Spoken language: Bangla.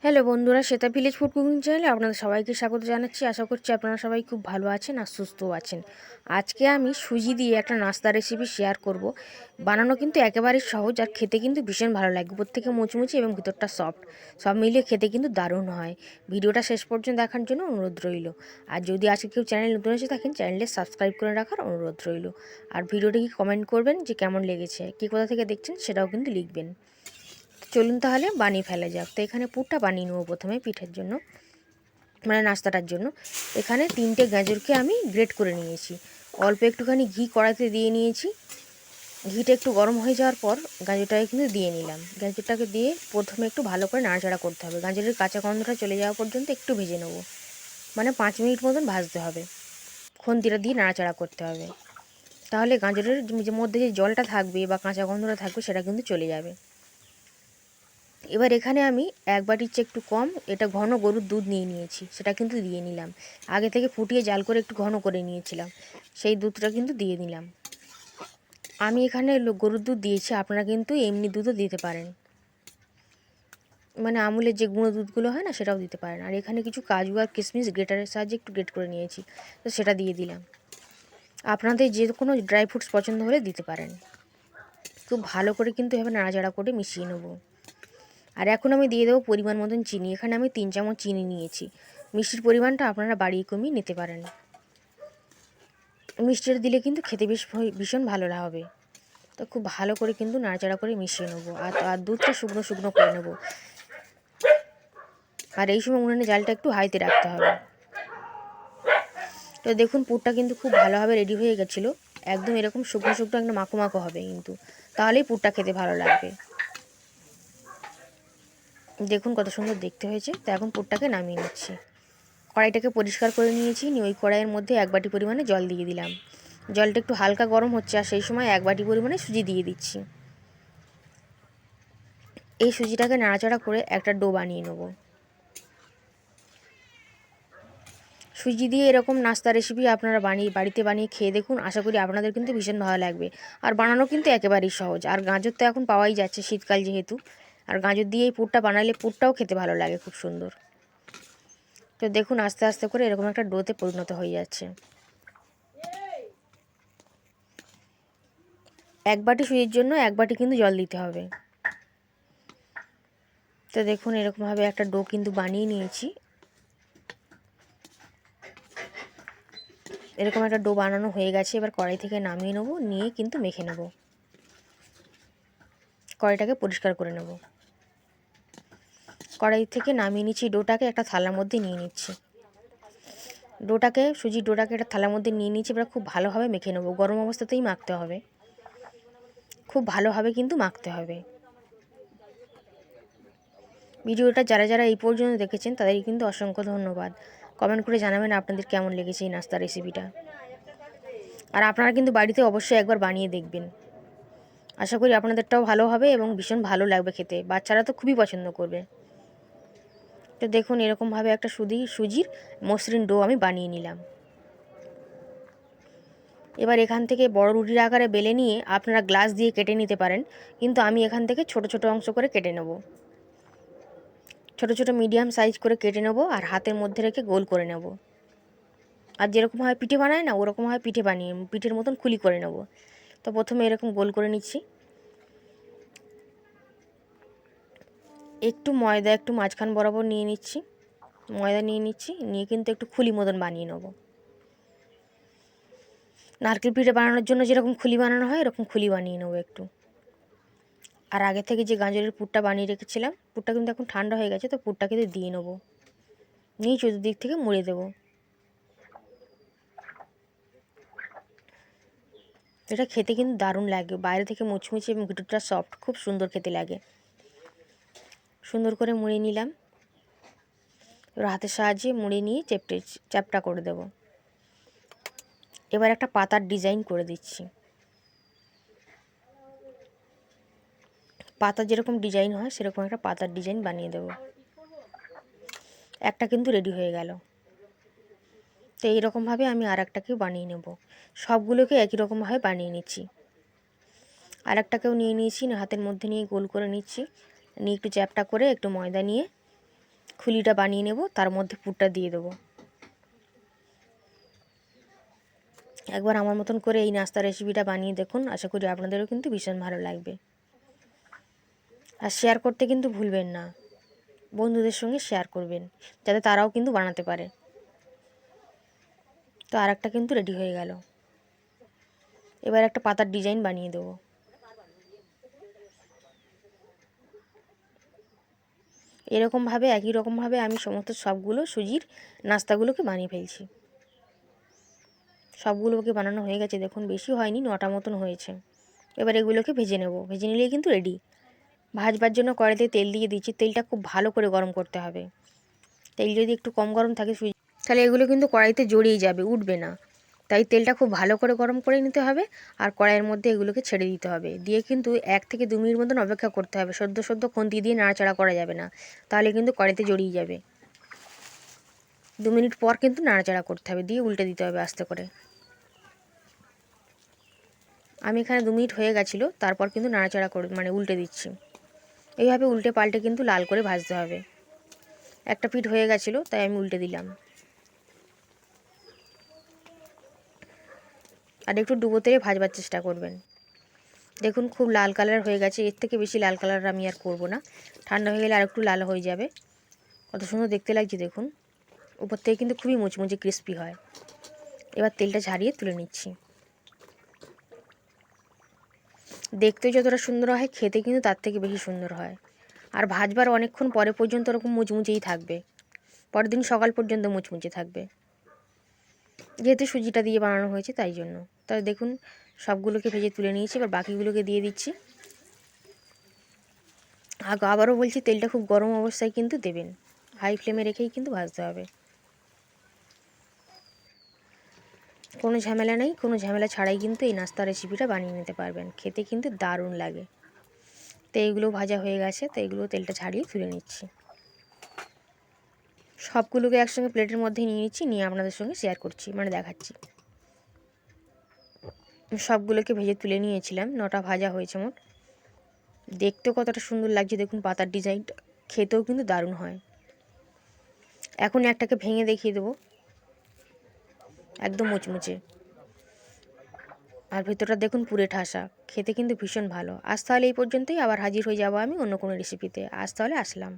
হ্যালো বন্ধুরা, শ্বেতা ভিলেজ ফুড কুকিং চ্যানেলে আপনাদের সবাইকে স্বাগত জানাচ্ছি। আশা করছি আপনারা সবাই খুব ভালো আছেন আর সুস্থও আছেন। আজকে আমি সুজি দিয়ে একটা নাস্তা রেসিপি শেয়ার করব। বানানো কিন্তু একেবারেই সহজ আর খেতে কিন্তু ভীষণ ভালো লাগে। উপর থেকে মুচমুচি এবং ভিতরটা সফট, সব মিলিয়ে খেতে কিন্তু দারুণ হয়। ভিডিওটা শেষ পর্যন্ত দেখার জন্য অনুরোধ রইল। আর যদি আজকে কেউ চ্যানেল নতুন এসে থাকেন, চ্যানেলটা সাবস্ক্রাইব করে রাখার অনুরোধ রইল। আর ভিডিওটা কি কমেন্ট করবেন যে কেমন লেগেছে, কী কোথা থেকে দেখছেন সেটাও কিন্তু লিখবেন। চলুন তাহলে বানিয়ে ফেলা যাক। তো এখানে পুরটা বানিয়ে নেবো প্রথমে পিঠের জন্য, মানে নাস্তাটার জন্য। এখানে 3টে গাজরকে আমি গ্রেট করে নিয়েছি। অল্প একটুখানি ঘি কড়াইতে দিয়ে নিয়েছি। ঘিটা একটু গরম হয়ে যাওয়ার পর গাজরটাকে কিন্তু দিয়ে নিলাম। গাজরটাকে দিয়ে প্রথমে একটু ভালো করে নাড়াচাড়া করতে হবে। গাজরের কাঁচা গন্ধটা চলে যাওয়া পর্যন্ত একটু ভেজে নেবো, মানে 5 মিনিট মতন ভাজতে হবে। খুন্তিটা দিয়ে নাড়াচাড়া করতে হবে, তাহলে গাজরের মধ্যে যে জলটা থাকবে বা কাঁচা গন্ধটা থাকবে সেটা কিন্তু চলে যাবে। এবার এখানে আমি 1 বাটির চেয়ে একটু কম এটা ঘন গরুর দুধ নিয়ে নিয়েছি, সেটা কিন্তু দিয়ে নিলাম। আগে থেকে ফুটিয়ে জাল করে একটু ঘন করে নিয়েছিলাম, সেই দুধটা কিন্তু দিয়ে নিলাম। আমি এখানে গরুর দুধ দিয়েছি, আপনারা কিন্তু এমনি দুধও দিতে পারেন, মানে আমুলের যে গুঁড়ো দুধগুলো হয় না সেটাও দিতে পারেন। আর এখানে কিছু কাজু আর কিশমিশ গ্রেটারের সাহায্যে একটু গ্রেট করে নিয়েছি, তো সেটা দিয়ে দিলাম। আপনাদের যে কোনো ড্রাই ফ্রুটস পছন্দ হলে দিতে পারেন। খুব ভালো করে কিন্তু এভাবে নাড়াচাড়া করে মিশিয়ে নেবো। আর এখন আমি দিয়ে দেবো পরিমাণ মতন চিনি। এখানে আমি 3 চামচ চিনি নিয়েছি। মিষ্টির পরিমাণটা আপনারা বাড়িয়ে কমিয়ে নিতে পারেন। মিষ্টিটা দিলে কিন্তু খেতে ভীষণ ভালো হবে। তো খুব ভালো করে কিন্তু নাড়াচাড়া করে মিশিয়ে নেবো। আর দুধটা শুকনো শুকনো করে নেবো। আর এই সময় উনুনে জালটা একটু হাইতে রাখতে হবে। তো দেখুন পুরটা কিন্তু খুব ভালোভাবে রেডি হয়ে গেছিলো। একদম এরকম শুকনো শুকনো একদম মাখো মাখো হবে কিন্তু, তাহলেই পুরটা খেতে ভালো লাগবে। দেখুন কত সুন্দর দেখতে হয়েছে। তো এখন পুরটাকে নামিয়ে নিচ্ছি। কড়াইটাকে পরিষ্কার করে নিয়েছি, নিয়ে ওই কড়াইয়ের মধ্যে 1 বাটি পরিমাণে জল দিয়ে দিলাম। জলটা একটু হালকা গরম হচ্ছে, আর সেই সময় 1 বাটি পরিমাণে সুজি দিয়ে দিচ্ছি। এই সুজিটাকে নাড়াচাড়া করে একটা ডো বানিয়ে নেব। সুজি দিয়ে এরকম নাস্তা রেসিপি আপনারা বাড়িতে বানিয়ে খেয়ে দেখুন। আশা করি আপনাদের কিন্তু ভীষণ ভালো লাগবে। আর বানানো কিন্তু একেবারেই সহজ। আর গাজর তো এখন পাওয়াই যাচ্ছে, শীতকাল যেহেতু। আর গাজর দিয়ে এই পুরটা বানালে পুরটাও খেতে ভালো লাগে, খুব সুন্দর। তো দেখুন আস্তে আস্তে করে এরকম একটা ডোতে পরিণত হয়ে যাচ্ছে। 1 বাটি সুজির জন্য 1 বাটি কিন্তু জল দিতে হবে। তো দেখুন এরকমভাবে একটা ডো কিন্তু বানিয়ে নিয়েছি। এরকম একটা ডো বানানো হয়ে গেছে। এবার কড়াই থেকে নামিয়ে নেবো, নিয়ে কিন্তু মেখে নেব। কড়াইটাকে পরিষ্কার করে নেব। কড়াই থেকে নামিয়ে নিচ্ছি ডোটাকে, একটা থালার মধ্যে নিয়ে নিচ্ছি। সুজির ডোটাকে একটা থালার মধ্যে নিয়ে নিচ্ছি। এবার খুব ভালোভাবে মেখে নেব। গরম অবস্থাতেই মাখতে হবে, খুব ভালোভাবে কিন্তু মাখতে হবে। ভিডিওটা যারা যারা এই পর্যন্ত দেখেছেন তাদের কিন্তু অসংখ্য ধন্যবাদ। কমেন্ট করে জানাবেন আপনাদের কেমন লেগেছে এই নাস্তা রেসিপিটা। আর আপনারা কিন্তু বাড়িতে অবশ্যই একবার বানিয়ে দেখবেন। আশা করি আপনাদেরটাও ভালো হবে এবং ভীষণ ভালো লাগবে খেতে। বাচ্চারা তো খুবই পছন্দ করবে। তো দেখুন এরকমভাবে একটা সুজির মসৃণ ডো আমি বানিয়ে নিলাম। এবার এখান থেকে বড় রুটির আকারে বেলে নিয়ে আপনারা গ্লাস দিয়ে কেটে নিতে পারেন, কিন্তু আমি এখান থেকে ছোট ছোট অংশ করে কেটে নেব। ছোট ছোট মিডিয়াম সাইজ করে কেটে নেব, আর হাতের মধ্যে রেখে গোল করে নেব। আর যেরকমভাবে পিঠে বানায় না, ওরকমভাবে পিঠের মতন খুলি করে নেব। তো প্রথমে এরকম গোল করে নিচ্ছি। একটু ময়দা একটু মাঝখান বরাবর নিয়ে নিচ্ছি। ময়দা নিয়ে কিন্তু একটু খুলি মতন বানিয়ে নেব। নারকেল পিঠে বানানোর জন্য যেরকম খুলি বানানো হয় এরকম খুলি বানিয়ে নেবো একটু। আর আগে থেকে যে গাজরের পুরটা বানিয়ে রেখেছিলাম, পুরটা কিন্তু এখন ঠান্ডা হয়ে গেছে, তো পুরটাকে দিয়ে নেবো। নিয়ে চতুর্দিক থেকে মুড়ে দেবো। এটা খেতে কিন্তু দারুণ লাগে, বাইরে থেকে মুচমুচে এবং ভিতরটা সফট, খুব সুন্দর খেতে লাগে। সুন্দর করে মুড়ে নিলাম। এবার হাতের সাহায্যে মুড়ে নিয়ে চ্যাপটা করে দেব। এবার একটা পাতার ডিজাইন করে দিচ্ছি। পাতা যেরকম ডিজাইন হয় সেরকম একটা পাতার ডিজাইন বানিয়ে দেব। একটা কিন্তু রেডি হয়ে গেল। তো এইরকমভাবে আমি আর একটাকেও বানিয়ে নেব। সবগুলোকে একই রকমভাবে বানিয়ে নিচ্ছি। আর একটাকেও নিয়ে নিয়েছি, হাতের মধ্যে নিয়ে গোল করে নিচ্ছি। নিয়ে একটু চ্যাপটা করে একটু ময়দা নিয়ে খুলিটা বানিয়ে নেব, তার মধ্যে পুরটা দিয়ে দেবো। একবার আমার মতন করে এই নাস্তা রেসিপিটা বানিয়ে দেখুন, আশা করি আপনাদেরও কিন্তু ভীষণ ভালো লাগবে। আর শেয়ার করতে কিন্তু ভুলবেন না, বন্ধুদের সঙ্গে শেয়ার করবেন যাতে তারাও কিন্তু বানাতে পারে। তো আর একটা কিন্তু রেডি হয়ে গেল। এবার একটা পাতার ডিজাইন বানিয়ে দেবো। এরকমভাবে একই রকমভাবে আমি সমস্ত সবগুলো সুজির নাস্তাগুলোকে বানিয়ে ফেলছি। সবগুলোকে বানানো হয়ে গেছে, দেখুন বেশি হয়নি, 9টা মতন হয়েছে। এবার এগুলোকে ভেজে নেব, ভেজে নিলেই কিন্তু রেডি। ভাজবার জন্য কড়াইতে তেল দিয়ে দিচ্ছি, তেলটা খুব ভালো করে গরম করতে হবে। তেল যদি একটু কম গরম থাকে তাহলে এগুলো কিন্তু কড়াইতে জড়িয়ে যাবে, উঠবে না। তাই তেলটা খুব ভালো করে গরম করে নিতে হবে, আর কড়াইয়ের মধ্যে এগুলোকে ছেড়ে দিতে হবে। দিয়ে কিন্তু 1 থেকে 2 মিনিট মতন অপেক্ষা করতে হবে। সদ্য খুন্তি দিয়ে নাড়াচাড়া করা যাবে না, তাহলে কিন্তু কড়াইতে জড়িয়ে যাবে। 2 মিনিট পর কিন্তু নাড়াচাড়া করতে হবে, দিয়ে উল্টে দিতে হবে আস্তে করে। আমি এখানে 2 মিনিট হয়ে গেছিলো, তারপর কিন্তু নাড়াচাড়া করে উল্টে দিচ্ছি। এইভাবে উল্টে পাল্টে কিন্তু লাল করে ভাজতে হবে। একটা পিঠ হয়ে গেছিলো, তাই আমি উল্টে দিলাম। আর একটু ডুবো তেলে ভাজবার চেষ্টা করবেন। দেখুন খুব লাল কালার হয়ে গেছে, এর থেকে বেশি লাল কালার আমি আর করব না। ঠান্ডা হয়ে গেলে আর একটু লাল হয়ে যাবে। কত সুন্দর দেখতে লাগছে দেখুন, উপর থেকে কিন্তু খুবই মুচমুচে ক্রিস্পি হয়। এবার তেলটা ঝারিয়ে তুলে নিচ্ছি। দেখতেও যতটা সুন্দর হয়, খেতে কিন্তু তার থেকে বেশি সুন্দর হয়। আর ভাজবার অনেকক্ষণ পরে পর্যন্ত ওরকম মুচমুচেই থাকবে, পরের দিন সকাল পর্যন্ত মুচমুচে থাকবে, যেহেতু সুজিটা দিয়ে বানানো হয়েছে তাই জন্য। তাই দেখুন সবগুলোকে ভেজে তুলে নিয়েছি, এবার বাকিগুলোকে দিয়ে দিচ্ছি। আবারও বলছি, তেলটা খুব গরম অবস্থায় কিন্তু দেবেন, হাই ফ্লেমে রেখেই কিন্তু ভাজতে হবে। কোনো ঝামেলা নেই, কোনো ঝামেলা ছাড়াই কিন্তু এই নাস্তা রেসিপিটা বানিয়ে নিতে পারবেন, খেতে কিন্তু দারুণ লাগে। তো এইগুলো ভাজা হয়ে গেছে, তো এইগুলো তেলটা ছাড়িয়ে তুলে নিচ্ছি। সবগুলোকে একসঙ্গে প্লেটের মধ্যে নিয়ে নিচ্ছি, নিয়ে আপনাদের সঙ্গে শেয়ার করছি, দেখাচ্ছি। সবগুলোকে ভেজে তুলে নিয়েছিলাম, 9টা ভাজা হয়েছে মোট। দেখতেও কতটা সুন্দর লাগছে দেখুন, পাতার ডিজাইনটা খেতেও কিন্তু দারুণ হয়। এখন একটাকে ভেঙে দেখিয়ে দেবো, একদম মুচমুচে, আর ভেতরটা দেখুন পুরে ঠাসা, খেতে কিন্তু ভীষণ ভালো। আজ তাহলে এই পর্যন্তই, আবার হাজির হয়ে যাব আমি অন্য কোনো রেসিপিতে। আজ তাহলে আসলাম।